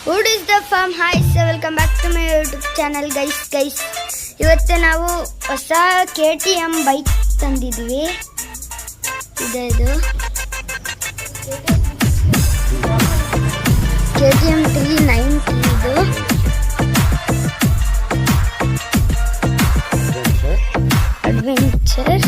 Wood is the farm. Hi, so welcome back to my YouTube channel, guys. ಇವತ್ತು ನಾವು ಹೊಸ KTM bike ತಂದಿದ್ವಿ. ಇದು KTM 390 ಇದು. Adventure